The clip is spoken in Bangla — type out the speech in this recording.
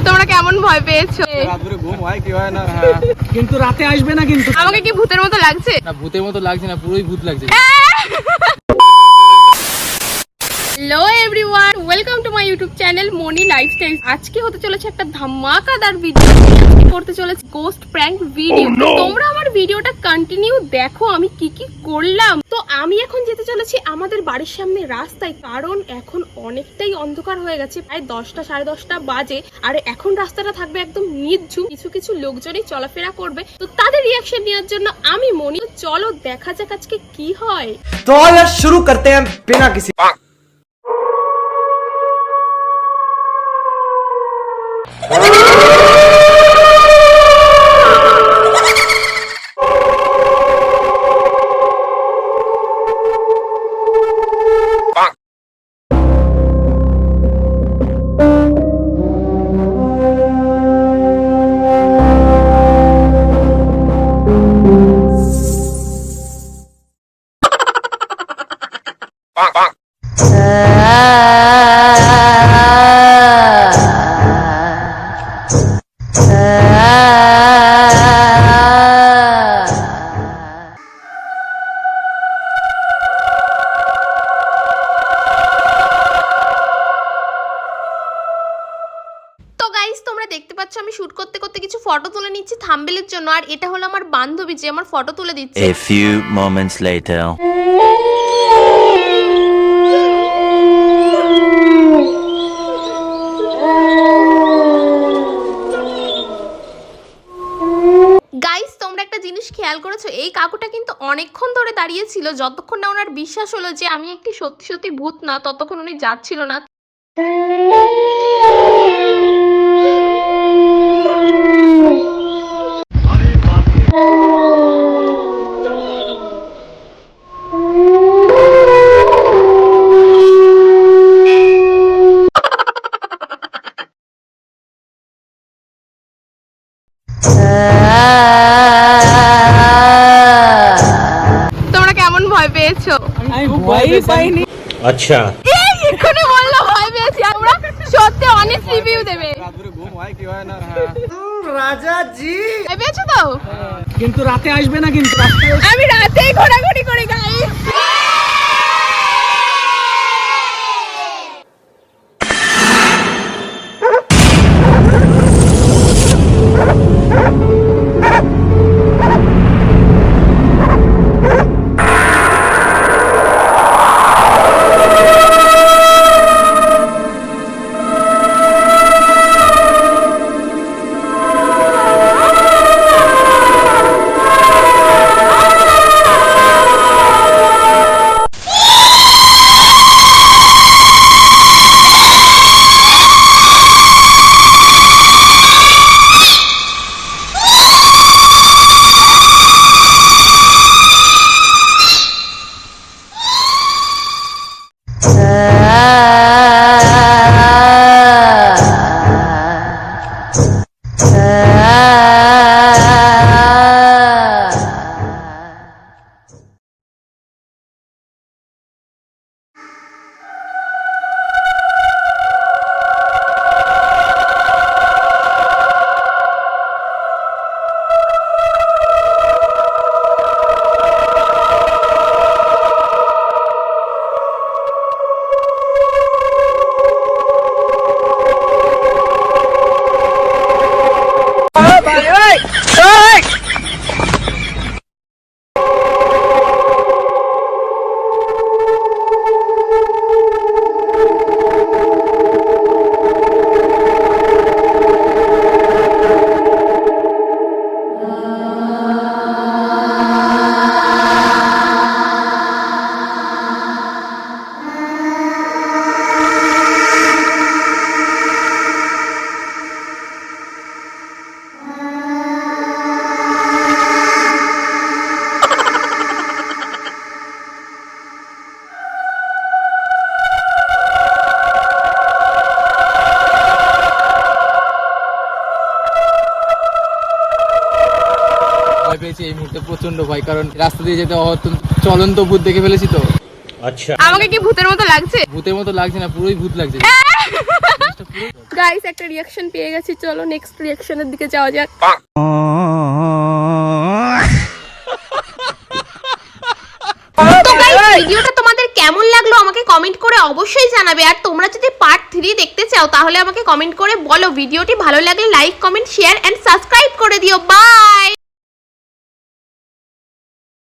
তোমরা কেমন ভয় পেয়েছো? রাতে ঘুম হয় কি হয় না, কিন্তু রাতে আসবে না কিন্তু। আমাকে কি ভূতের মতো লাগছে? না ভূতের মতো লাগছে না, পুরোই ভূত লাগছে। Hello everyone, welcome to my YouTube channel Moni lifestyle. আজকে হতে চলেছে একটা ধামাকাদার ভিডিও, করতে চলেছে গোস্ট প্র্যাঙ্ক ভিডিও। তোমরা আমার ভিডিওটা কন্টিনিউ দেখো আমি কি কি করলাম। তো আমি এখন যেতে চলেছি আমাদের বাড়ির সামনে রাস্তায়, কারণ এখন অনেকটাই অন্ধকার হয়ে গেছে, প্রায় 10টা সাড়ে 10টা বাজে। আর এখন রাস্তাটা থাকবে একদম নির্ঝুম, কিছু কিছু লোকজনই চলাফেরা করবে। তো তাদের রিয়াকশন নেওয়ার জন্য আমি মনি, চলো দেখা যাক আজকে কি হয়। तो यार शुरू करते हैं बिना किसी তোমরা দেখতে পাচ্ছ আমি শুট করতে করতে কিছু ফটো তুলে নিচ্ছি থাম্বনেলের জন্য। আর এটা হলো আমার বান্ধবী যে আমার ফটো তুলে দিচ্ছে। A few moments later. Guys তোমরা একটা জিনিস খেয়াল করেছো, এই কাকুটা কিন্তু অনেকক্ষণ ধরে দাঁড়িয়ে ছিল। যতক্ষণ না ওনার বিশ্বাস হলো যে আমি একটি সত্যি সত্যি ভূত না, ততক্ষণ উনি যাচ্ছিল না। তোমরা কেমন ভয় পেয়েছো? আমি ভয়ই পাইনি। अच्छा এক্ষুনি বললো ভয় পেয়েছি। আমরা সত্যি অনেস্ট রিভিউ দেবে। রাতে ঘুম হয় কি হয় না, राजा जी ভয় পেয়েছো তো? কিন্তু রাতে আসবে না কিন্তু। আমি রাতেই ঘোরাঘুরি করি গাইস। ভয় পেয়েছি এই মুহূর্তে প্রচন্ড ভয়, কারণ রাস্তা দিয়ে যেতে চলন্ত ভূত দেখে ফেলেছি তো। अच्छा আমাকে কি ভূতের মতো লাগছে? ভূতের মতো লাগছে না, পুরোই ভূত লাগছে। গাইস একটা রিয়াকশন পেয়ে গেছি, চলো নেক্সট রিয়াকশনের দিকে যাওয়া যাক। তো গাইস ভিডিওটা তোমাদের কেমন লাগলো আমাকে কমেন্ট করে অবশ্যই জানাবে। আর তোমরা যদি পার্ট 3 দেখতে চাও তাহলে আমাকে কমেন্ট করে বলো। ভিডিওটি ভালো লাগলে like, comment, share and subscribe করে দিও। বাই।